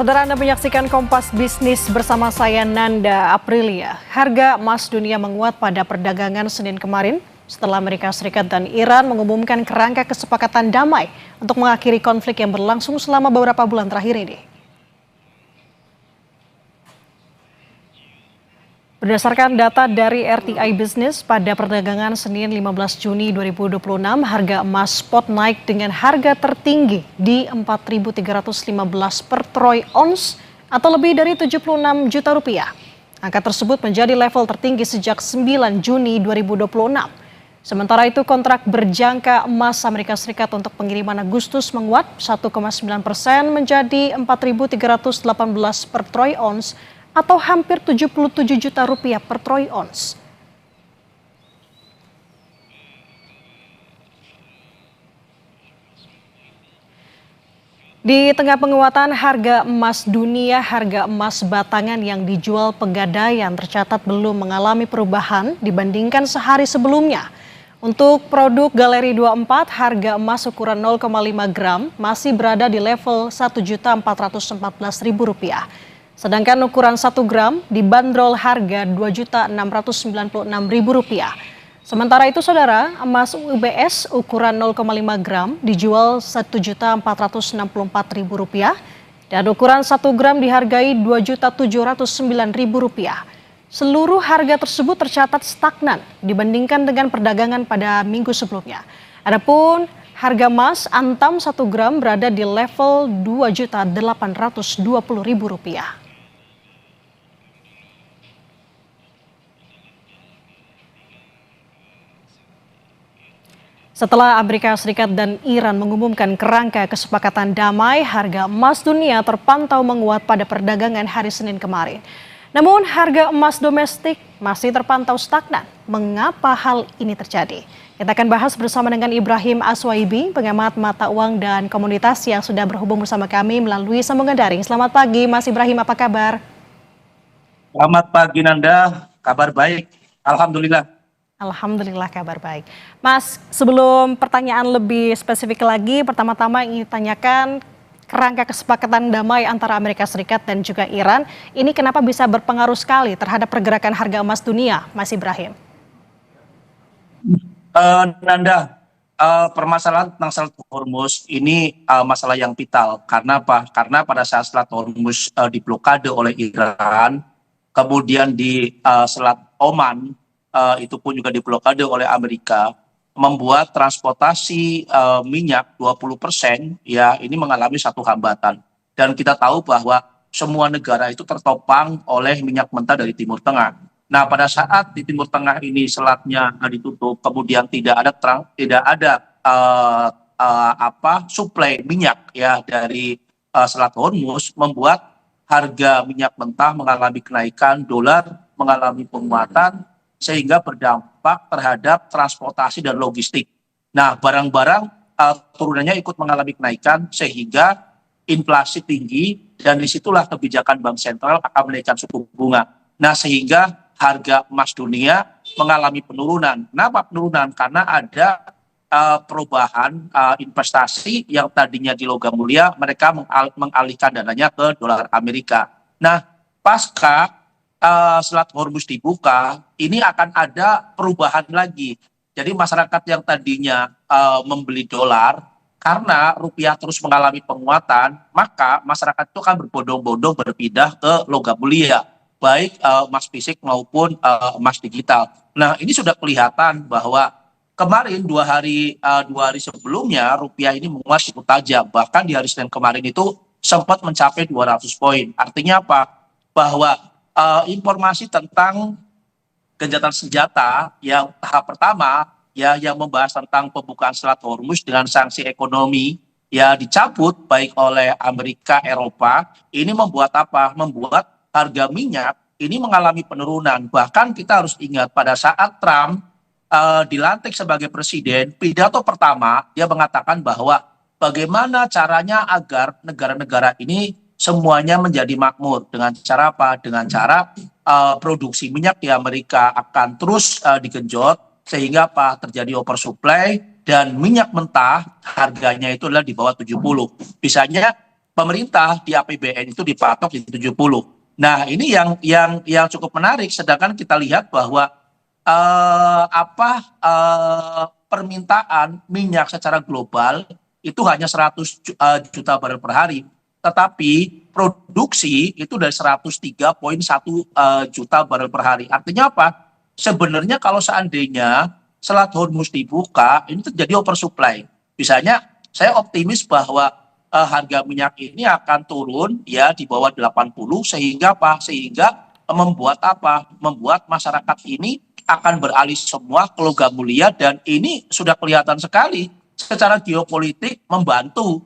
Saudara, Anda menyaksikan Kompas Bisnis bersama saya Nanda Aprilia. Harga emas dunia menguat pada perdagangan Senin kemarin setelah Amerika Serikat dan Iran mengumumkan kerangka kesepakatan damai untuk mengakhiri konflik yang berlangsung selama beberapa bulan terakhir ini. Berdasarkan data dari RTI Business, pada perdagangan Senin 15 Juni 2026, harga emas spot naik dengan harga tertinggi di 4.315 per troy ounce atau lebih dari 76 juta rupiah. Angka tersebut menjadi level tertinggi sejak 9 Juni 2026. Sementara itu, kontrak berjangka emas Amerika Serikat untuk pengiriman Agustus menguat 1,9% menjadi 4.318 per troy ounce atau hampir 77 juta rupiah per troy ounce. Di tengah penguatan harga emas dunia, harga emas batangan yang dijual Pegadaian tercatat belum mengalami perubahan dibandingkan sehari sebelumnya. Untuk produk Galeri 24, harga emas ukuran 0,5 gram masih berada di level Rp1.414.000. Sedangkan ukuran 1 gram dibanderol harga Rp2.696.000. Sementara itu, saudara, emas UBS ukuran 0,5 gram dijual Rp1.464.000 dan ukuran 1 gram dihargai Rp2.709.000. Seluruh harga tersebut tercatat stagnan dibandingkan dengan perdagangan pada minggu sebelumnya. Adapun harga emas antam 1 gram berada di level Rp2.820.000. Setelah Amerika Serikat dan Iran mengumumkan kerangka kesepakatan damai, harga emas dunia terpantau menguat pada perdagangan hari Senin kemarin. Namun harga emas domestik masih terpantau stagnan. Mengapa hal ini terjadi? Kita akan bahas bersama dengan Ibrahim Aswaibi, pengamat mata uang dan komoditas yang sudah berhubung bersama kami melalui sambungan daring. Selamat pagi Mas Ibrahim, apa kabar? Selamat pagi Nanda, kabar baik, Alhamdulillah. Alhamdulillah kabar baik. Mas, sebelum pertanyaan lebih spesifik lagi, pertama-tama ingin tanyakan kerangka kesepakatan damai antara Amerika Serikat dan juga Iran, ini kenapa bisa berpengaruh sekali terhadap pergerakan harga emas dunia, Mas Ibrahim? Nanda, permasalahan tentang Selat Hormuz ini masalah yang vital. Karena apa? Karena pada saat Selat Hormuz diblokade oleh Iran, kemudian di Selat Oman, itu pun juga diblokade oleh Amerika, membuat transportasi minyak 20% ya ini mengalami satu hambatan. Dan kita tahu bahwa semua negara itu tertopang oleh minyak mentah dari Timur Tengah. Nah, pada saat di Timur Tengah ini selatnya ditutup, kemudian tidak ada suplai minyak ya dari Selat Hormuz, membuat harga minyak mentah mengalami kenaikan, dolar mengalami penguatan, sehingga berdampak terhadap transportasi dan logistik. Nah, barang-barang turunannya ikut mengalami kenaikan sehingga inflasi tinggi dan disitulah kebijakan Bank Sentral akan menaikkan suku bunga. Nah, sehingga harga emas dunia mengalami penurunan. Kenapa penurunan? Karena ada perubahan investasi yang tadinya di logam mulia, mereka mengalihkan dananya ke dolar Amerika. Nah, pasca Selat Hormuz dibuka, ini akan ada perubahan lagi. Jadi masyarakat yang tadinya membeli dolar, karena rupiah terus mengalami penguatan, maka masyarakat itu akan berbondong-bondong berpindah ke logam mulia, baik emas fisik maupun emas digital. Nah, ini sudah kelihatan bahwa kemarin dua hari sebelumnya rupiah ini menguat cukup tajam. Bahkan di hari Senin kemarin itu sempat mencapai 200 poin. Artinya apa? Bahwa informasi tentang gencatan senjata yang tahap pertama ya yang membahas tentang pembukaan Selat Hormuz dengan sanksi ekonomi ya dicabut baik oleh Amerika, Eropa, ini membuat apa? Membuat harga minyak ini mengalami penurunan. Bahkan kita harus ingat pada saat Trump dilantik sebagai presiden, pidato pertama dia mengatakan bahwa bagaimana caranya agar negara-negara ini semuanya menjadi makmur. Dengan cara apa? Dengan cara produksi minyak di Amerika akan terus digenjot sehingga apa? Terjadi oversupply dan minyak mentah harganya itu adalah di bawah 70. Misalnya pemerintah di APBN itu dipatok di 70. Nah, ini yang cukup menarik, sedangkan kita lihat bahwa permintaan minyak secara global itu hanya 100 juta barel per hari, tetapi produksi itu dari 103,1 juta barel per hari. Artinya apa? Sebenarnya kalau seandainya Selat Hormuz dibuka, ini terjadi oversupply. Misalnya, saya optimis bahwa harga minyak ini akan turun ya di bawah 80, sehingga apa? Sehingga membuat apa? Membuat masyarakat ini akan beralih semua ke logam mulia, dan ini sudah kelihatan sekali secara geopolitik membantu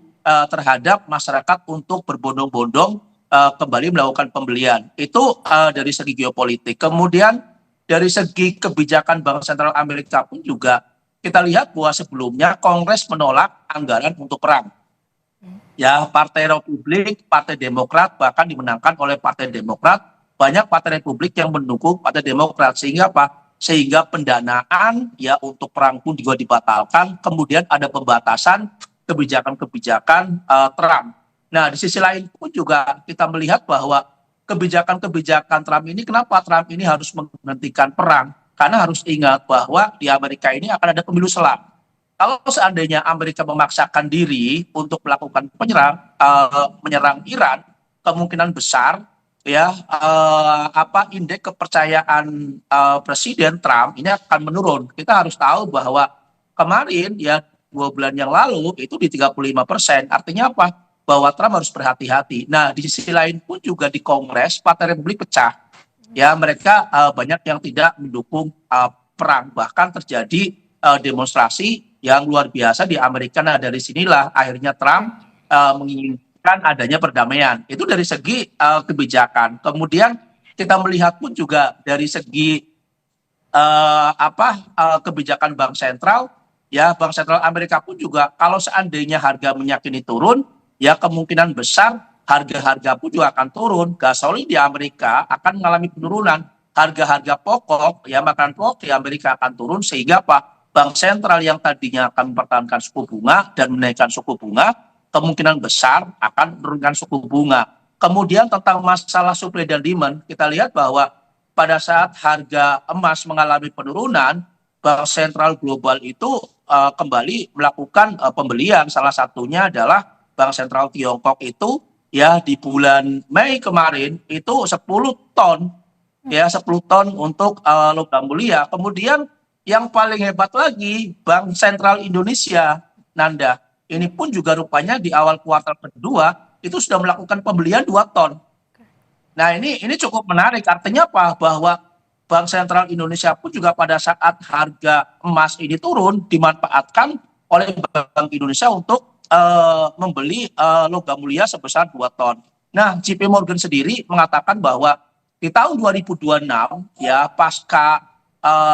terhadap masyarakat untuk berbondong-bondong kembali melakukan pembelian. Itu dari segi geopolitik. Kemudian dari segi kebijakan Bank Sentral Amerika pun juga kita lihat bahwa sebelumnya Kongres menolak anggaran untuk perang. Ya, Partai Republik, Partai Demokrat bahkan dimenangkan oleh Partai Demokrat. Banyak Partai Republik yang mendukung Partai Demokrat, sehingga apa? Sehingga pendanaan ya untuk perang pun juga dibatalkan. Kemudian ada pembatasan kebijakan-kebijakan Trump. Nah, di sisi lain pun juga kita melihat bahwa kebijakan-kebijakan Trump ini, kenapa Trump ini harus menghentikan perang? Karena harus ingat bahwa di Amerika ini akan ada pemilu selang. Kalau seandainya Amerika memaksakan diri untuk melakukan menyerang Iran, kemungkinan besar ya indeks kepercayaan Presiden Trump ini akan menurun. Kita harus tahu bahwa kemarin ya 2 bulan yang lalu itu di 35%. Artinya apa? Bahwa Trump harus berhati-hati. Nah, di sisi lain pun juga di Kongres Partai Republik pecah. Ya, mereka banyak yang tidak mendukung perang. Bahkan terjadi demonstrasi yang luar biasa di Amerika. Nah, dari sinilah akhirnya Trump menginginkan adanya perdamaian. Itu dari segi kebijakan. Kemudian kita melihat pun juga dari segi kebijakan Bank Sentral. Ya, Bank Sentral Amerika pun juga kalau seandainya harga minyak ini turun, ya kemungkinan besar harga-harga pun juga akan turun. Gasolin di Amerika akan mengalami penurunan. Harga-harga pokok, ya makanan pokok di Amerika akan turun, sehingga apa? Bank sentral yang tadinya akan mempertahankan suku bunga dan menaikkan suku bunga, kemungkinan besar akan menurunkan suku bunga. Kemudian tentang masalah supply dan demand, kita lihat bahwa pada saat harga emas mengalami penurunan, Bank sentral global itu kembali melakukan pembelian. Salah satunya adalah Bank Sentral Tiongkok itu ya di bulan Mei kemarin itu 10 ton ya 10 ton untuk logam mulia. Kemudian yang paling hebat lagi Bank Sentral Indonesia, Nanda, ini pun juga rupanya di awal kuartal kedua itu sudah melakukan pembelian 2 ton. Nah, ini cukup menarik. Artinya apa? Bahwa Bank Sentral Indonesia pun juga pada saat harga emas ini turun dimanfaatkan oleh Bank Indonesia untuk membeli logam mulia sebesar 2 ton. Nah, JP Morgan sendiri mengatakan bahwa di tahun 2026 ya pasca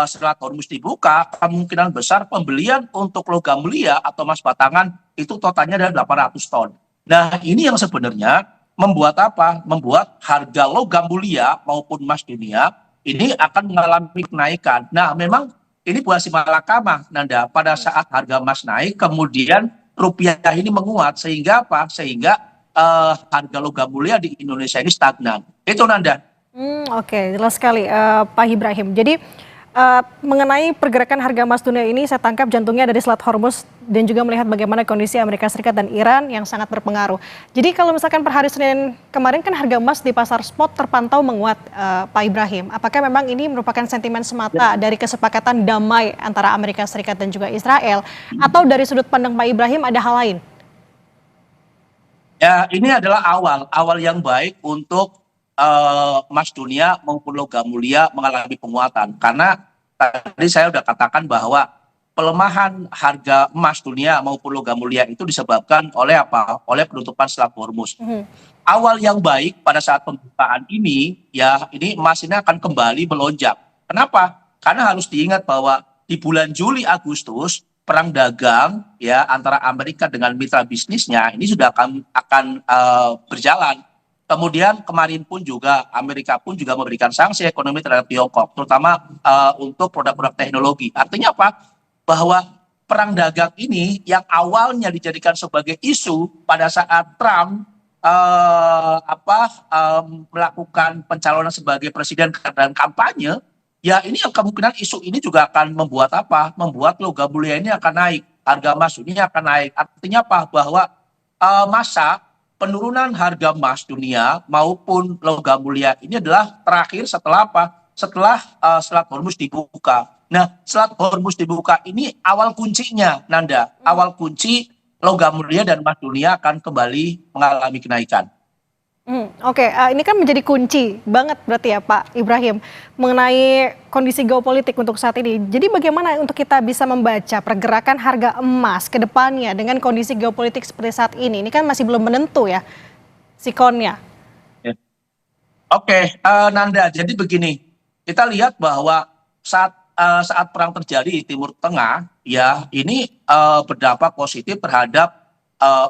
Selat Hormuz dibuka, kemungkinan besar pembelian untuk logam mulia atau emas batangan itu totalnya adalah 800 ton. Nah, ini yang sebenarnya membuat apa? Membuat harga logam mulia maupun emas dunia ini akan mengalami kenaikan. Nah, memang ini buah si malakama, Nanda. Pada saat harga emas naik, kemudian rupiah ini menguat, sehingga apa? Sehingga harga logam mulia di Indonesia ini stagnan. Itu, Nanda. Oke, jelas sekali Pak Ibrahim. Jadi mengenai pergerakan harga emas dunia ini, saya tangkap jantungnya dari Selat Hormuz dan juga melihat bagaimana kondisi Amerika Serikat dan Iran yang sangat berpengaruh. Jadi kalau misalkan per hari Senin kemarin kan harga emas di pasar spot terpantau menguat, Pak Ibrahim. Apakah memang ini merupakan sentimen semata dari kesepakatan damai antara Amerika Serikat dan juga Israel, atau dari sudut pandang Pak Ibrahim ada hal lain? Ya, ini adalah awal yang baik untuk emas dunia maupun logam mulia mengalami penguatan. Karena tadi saya sudah katakan bahwa pelemahan harga emas dunia maupun logam mulia itu disebabkan oleh apa? Oleh penutupan Selat Hormuz. Awal yang baik pada saat pembukaan ini, ya ini emas ini akan kembali melonjak. Kenapa? Karena harus diingat bahwa di bulan Juli Agustus perang dagang ya antara Amerika dengan mitra bisnisnya ini sudah akan berjalan. Kemudian kemarin pun juga Amerika pun juga memberikan sanksi ekonomi terhadap Tiongkok, terutama untuk produk-produk teknologi. Artinya apa? Bahwa perang dagang ini yang awalnya dijadikan sebagai isu pada saat Trump melakukan pencalonan sebagai presiden dan kampanye, ya ini yang kemungkinan isu ini juga akan membuat apa? Membuat logam mulia ini akan naik, harga emas dunia akan naik. Artinya apa? Bahwa masa penurunan harga emas dunia maupun logam mulia ini adalah terakhir setelah apa? Setelah Selat Hormuz dibuka. Nah, Selat Hormuz dibuka ini awal kuncinya, Nanda. Awal kunci logam mulia dan emas dunia akan kembali mengalami kenaikan. Oke, ini kan menjadi kunci banget berarti ya Pak Ibrahim mengenai kondisi geopolitik untuk saat ini. Jadi bagaimana untuk kita bisa membaca pergerakan harga emas ke depannya dengan kondisi geopolitik seperti saat ini? Ini kan masih belum menentu ya sikonnya. Oke, Nanda. Jadi begini, kita lihat bahwa saat perang terjadi di Timur Tengah, ya ini berdampak positif terhadap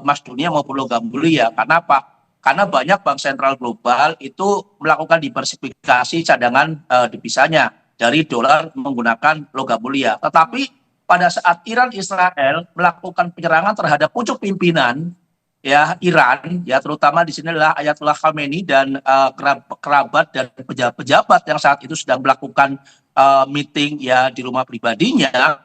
emas dunia maupun logam mulia. Karena apa? Karena banyak bank sentral global itu melakukan diversifikasi cadangan devisanya dari dolar menggunakan logam mulia. Tetapi pada saat Iran Israel melakukan penyerangan terhadap pucuk pimpinan ya Iran, ya terutama di sini adalah Ayatollah Khamenei dan kerabat dan pejabat-pejabat yang saat itu sedang melakukan meeting ya di rumah pribadinya.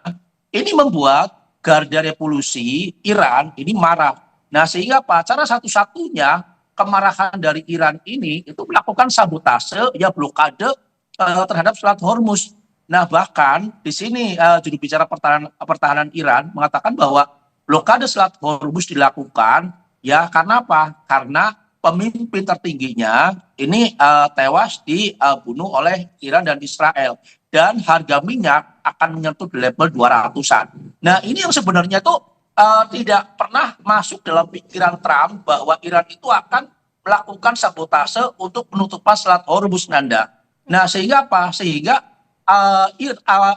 Ini membuat Garda Revolusi Iran ini marah. Nah, sehingga apa? Cara satu-satunya kemarahan dari Iran ini itu melakukan sabotase ya, blokade terhadap Selat Hormuz. Nah, bahkan di sini juru bicara pertahanan Iran mengatakan bahwa blokade Selat Hormuz dilakukan ya karena apa? Karena pemimpin tertingginya ini tewas dibunuh oleh Iran dan Israel. Dan harga minyak akan menyentuh di level 200-an. Nah, ini yang sebenarnya tuh tidak pernah masuk dalam pikiran Trump bahwa Iran itu akan melakukan sabotase untuk penutupan Selat Hormuz, Nanda. Nah, sehingga apa? Sehingga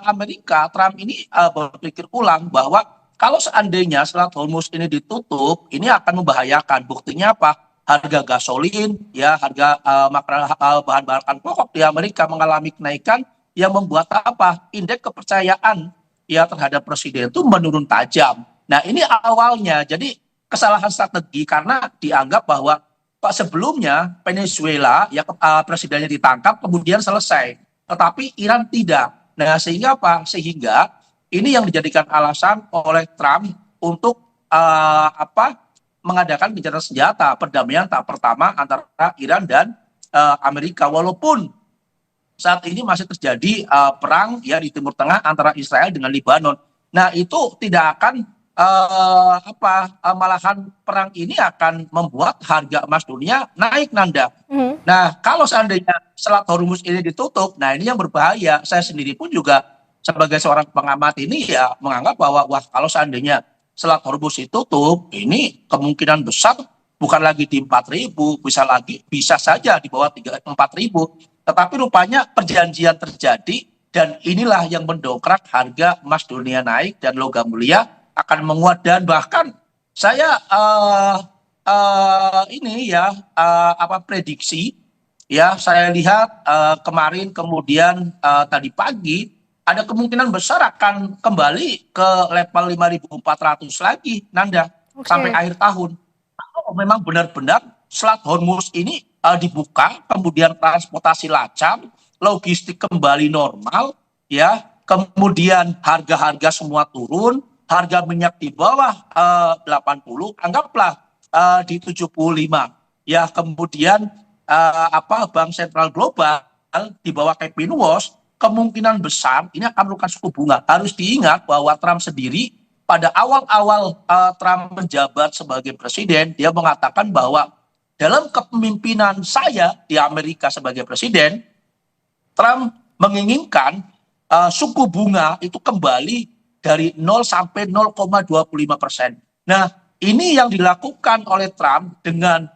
Amerika, Trump ini berpikir ulang bahwa kalau seandainya Selat Hormuz ini ditutup, ini akan membahayakan. Buktinya apa? Harga gasolin, ya harga bahan-bahan pokok di Amerika mengalami kenaikan yang membuat apa? Indeks kepercayaan ya terhadap presiden itu menurun tajam. Nah, ini awalnya jadi kesalahan strategi karena dianggap bahwa Pak sebelumnya Venezuela ya presidennya ditangkap kemudian selesai. Tetapi Iran tidak. Nah, sehingga apa? Sehingga ini yang dijadikan alasan oleh Trump untuk mengadakan gencatan senjata perdamaian tahap pertama antara Iran dan Amerika. Walaupun saat ini masih terjadi perang ya di Timur Tengah antara Israel dengan Lebanon. Nah, itu tidak akan malahan perang ini akan membuat harga emas dunia naik, Nanda. Nah, kalau seandainya Selat Hormuz ini ditutup, nah ini yang berbahaya. Saya sendiri pun juga sebagai seorang pengamat ini ya menganggap bahwa wah kalau seandainya Selat Hormuz ditutup, ini kemungkinan besar bukan lagi di 4.000, bisa saja di bawah 4.000. Tetapi rupanya perjanjian terjadi dan inilah yang mendongkrak harga emas dunia naik dan logam mulia akan menguat. Dan bahkan saya prediksi ya saya lihat kemarin kemudian tadi pagi ada kemungkinan besar akan kembali ke level 5.400 lagi, Nanda, sampai akhir tahun. Kalau memang benar-benar Selat Hormuz ini dibuka, kemudian transportasi lancar, logistik kembali normal, ya, kemudian harga-harga semua turun, harga minyak di bawah 80, anggaplah di 75, ya, kemudian Bank Sentral Global di bawah Kevin Walsh, kemungkinan besar ini akan menurunkan suku bunga. Harus diingat bahwa Trump sendiri pada awal-awal Trump menjabat sebagai presiden, dia mengatakan bahwa dalam kepemimpinan saya di Amerika sebagai presiden, Trump menginginkan suku bunga itu kembali dari 0 sampai 0,25%. Nah, ini yang dilakukan oleh Trump dengan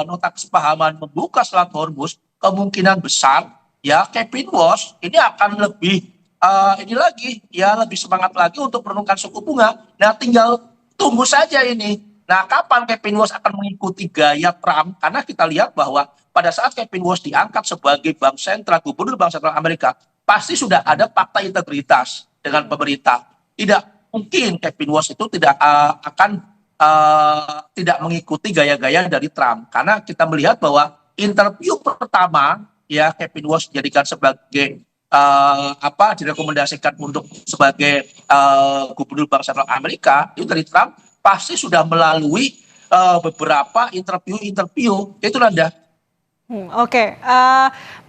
nota kesepahaman membuka Selat Hormuz, kemungkinan besar ya Kevin Walsh ini akan lebih lebih semangat lagi untuk menurunkan suku bunga. Nah, tinggal tunggu saja ini. Nah, kapan Kevin Walsh akan mengikuti gaya Trump? Karena kita lihat bahwa pada saat Kevin Walsh diangkat sebagai gubernur Bank Sentral Amerika, pasti sudah ada fakta integritas dengan pemerintah. Tidak mungkin Kevin Walsh itu tidak akan tidak mengikuti gaya-gaya dari Trump, karena kita melihat bahwa interview pertama ya Kevin Walsh dijadikan sebagai direkomendasikan untuk sebagai gubernur Bank Sentral Amerika itu dari Trump pasti sudah melalui beberapa interview itu Nanda. Oke.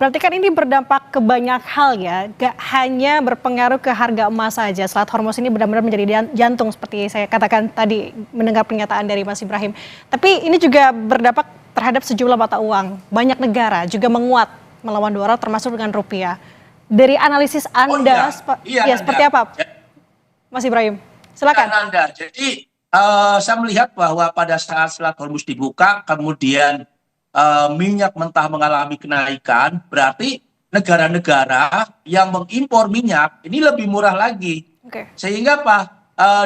Berarti kan ini berdampak ke banyak hal ya, gak hanya berpengaruh ke harga emas saja. Selat Hormuz ini benar-benar menjadi jantung seperti saya katakan tadi mendengar pernyataan dari Mas Ibrahim. Tapi ini juga berdampak terhadap sejumlah mata uang. Banyak negara juga menguat melawan dolar termasuk dengan rupiah. Dari analisis Anda, seperti apa, Mas Ibrahim? Silakan. Nanda. Jadi saya melihat bahwa pada saat Selat Hormuz dibuka, kemudian minyak mentah mengalami kenaikan, berarti negara-negara yang mengimpor minyak ini lebih murah lagi. Sehingga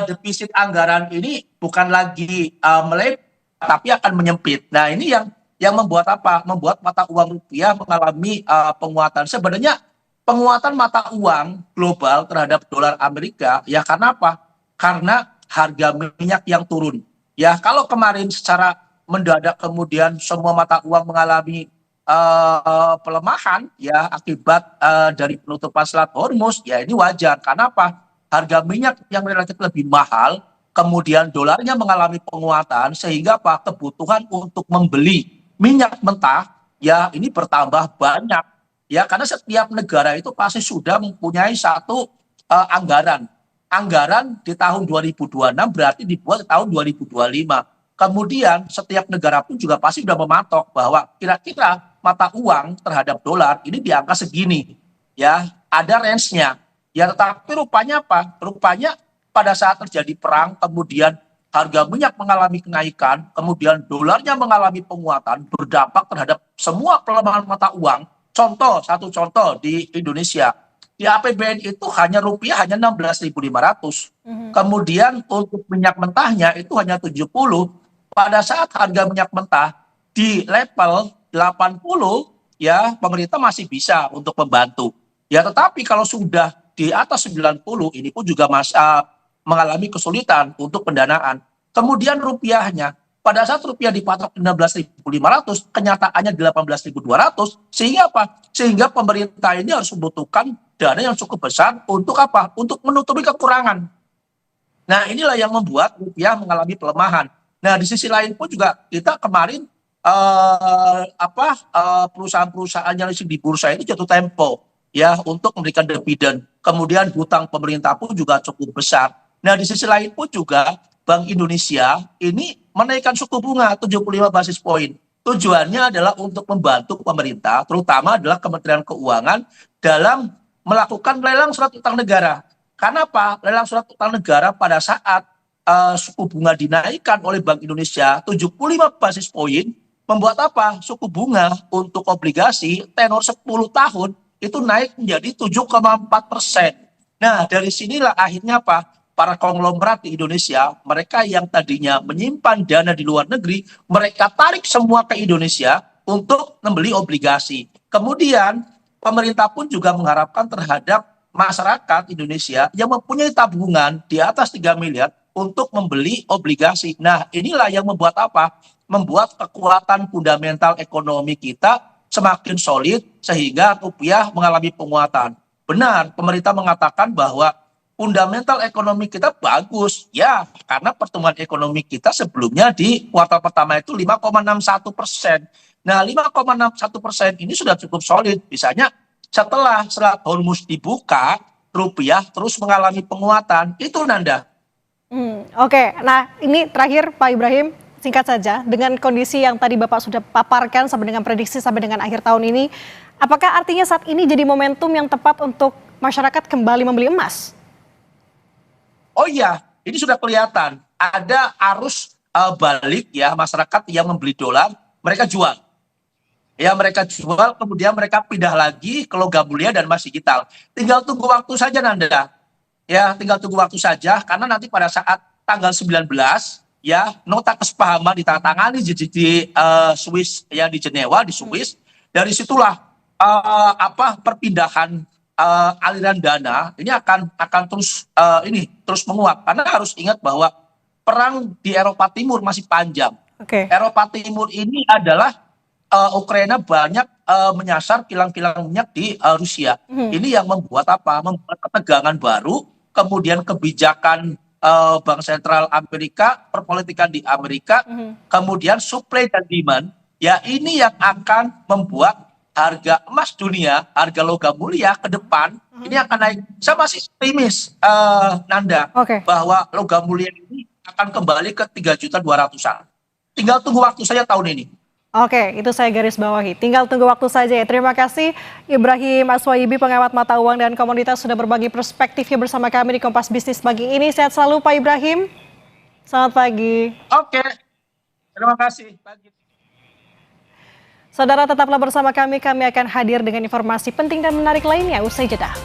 defisit anggaran ini bukan lagi melebar, tapi akan menyempit. Nah ini yang membuat membuat mata uang rupiah mengalami penguatan. Sebenarnya penguatan mata uang global terhadap dolar Amerika ya karena apa? Karena harga minyak yang turun. Ya kalau kemarin secara mendadak kemudian semua mata uang mengalami pelemahan ya akibat dari penutupan Selat Hormuz, ya ini wajar. Karena apa? Harga minyak yang relatif lebih mahal, kemudian dolarnya mengalami penguatan sehingga kebutuhan untuk membeli minyak mentah ya ini bertambah banyak. Ya karena setiap negara itu pasti sudah mempunyai satu anggaran. Anggaran di tahun 2026 berarti dibuat di tahun 2025. Kemudian setiap negara pun juga pasti sudah mematok bahwa kira-kira mata uang terhadap dolar ini di angka segini. Ya, ada range-nya. Ya, tetapi rupanya Rupanya pada saat terjadi perang, kemudian harga minyak mengalami kenaikan, kemudian dolarnya mengalami penguatan, berdampak terhadap semua pelemahan mata uang. Satu contoh di Indonesia. Di APBN itu rupiah hanya 16.500. Kemudian untuk minyak mentahnya itu hanya 70. Pada saat harga minyak mentah di level 80 ya pemerintah masih bisa untuk membantu. Ya tetapi kalau sudah di atas 90 ini pun juga mengalami kesulitan untuk pendanaan. Kemudian rupiahnya pada saat rupiah dipatok 16.500 kenyataannya 18.200 sehingga Sehingga pemerintah ini harus membutuhkan dana yang cukup besar untuk Untuk menutupi kekurangan. Nah inilah yang membuat rupiah mengalami pelemahan. Nah di sisi lain pun juga kita kemarin perusahaan-perusahaan yang di bursa itu jatuh tempo ya untuk memberikan dividen. Kemudian hutang pemerintah pun juga cukup besar. Nah di sisi lain pun juga Bank Indonesia ini menaikkan suku bunga 75 basis poin. Tujuannya adalah untuk membantu pemerintah, terutama adalah Kementerian Keuangan dalam melakukan lelang surat utang negara. Karena lelang surat utang negara pada saat suku bunga dinaikkan oleh Bank Indonesia 75 basis poin membuat suku bunga untuk obligasi tenor 10 tahun itu naik menjadi 7,4%. Nah dari sinilah akhirnya para konglomerat di Indonesia, mereka yang tadinya menyimpan dana di luar negeri, mereka tarik semua ke Indonesia untuk membeli obligasi. Kemudian pemerintah pun juga mengharapkan terhadap masyarakat Indonesia yang mempunyai tabungan di atas 3 miliar untuk membeli obligasi. Nah, inilah yang membuat Membuat kekuatan fundamental ekonomi kita semakin solid sehingga rupiah mengalami penguatan. Benar, pemerintah mengatakan bahwa fundamental ekonomi kita bagus. Ya, karena pertumbuhan ekonomi kita sebelumnya di kuartal pertama itu 5,61%. Nah, 5,61% ini sudah cukup solid. Misalnya setelah Selat Hormuz dibuka, rupiah terus mengalami penguatan. Itu Nanda. Oke, nah ini terakhir Pak Ibrahim, singkat saja, dengan kondisi yang tadi Bapak sudah paparkan sampai dengan prediksi sampai dengan akhir tahun ini, apakah artinya saat ini jadi momentum yang tepat untuk masyarakat kembali membeli emas? Oh iya, ini sudah kelihatan. Ada arus balik ya masyarakat yang membeli dolar, mereka jual. Ya mereka jual, kemudian mereka pindah lagi ke logam mulia dan emas digital. Tinggal tunggu waktu saja Nanda. Ya, tinggal tunggu waktu saja karena nanti pada saat tanggal 19 ya nota kesepahaman ditandatangani di Swiss ya di Jenewa di Swiss. Dari situlah perpindahan aliran dana ini akan terus terus menguat karena harus ingat bahwa perang di Eropa Timur masih panjang. Oke. Eropa Timur ini adalah Ukraina banyak menyasar kilang-kilang minyak di Rusia. Ini yang membuat apa? Membuat ketegangan baru, kemudian kebijakan Bank Sentral Amerika, perpolitikan di Amerika, kemudian supply dan demand. Ya ini yang akan membuat harga emas dunia, harga logam mulia ke depan ini akan naik. Saya masih optimis, Nanda, Oke. bahwa logam mulia ini akan kembali ke 3.200.000-an. Tinggal tunggu waktu saja tahun ini. Oke, itu saya garis bawahi. Tinggal tunggu waktu saja ya. Terima kasih Ibrahim Aswayibi, pengamat mata uang dan komoditas, sudah berbagi perspektifnya bersama kami di Kompas Bisnis pagi ini. Sehat selalu Pak Ibrahim. Selamat pagi. Oke, terima kasih. Saudara, tetaplah bersama kami. Kami akan hadir dengan informasi penting dan menarik lainnya usai jeda.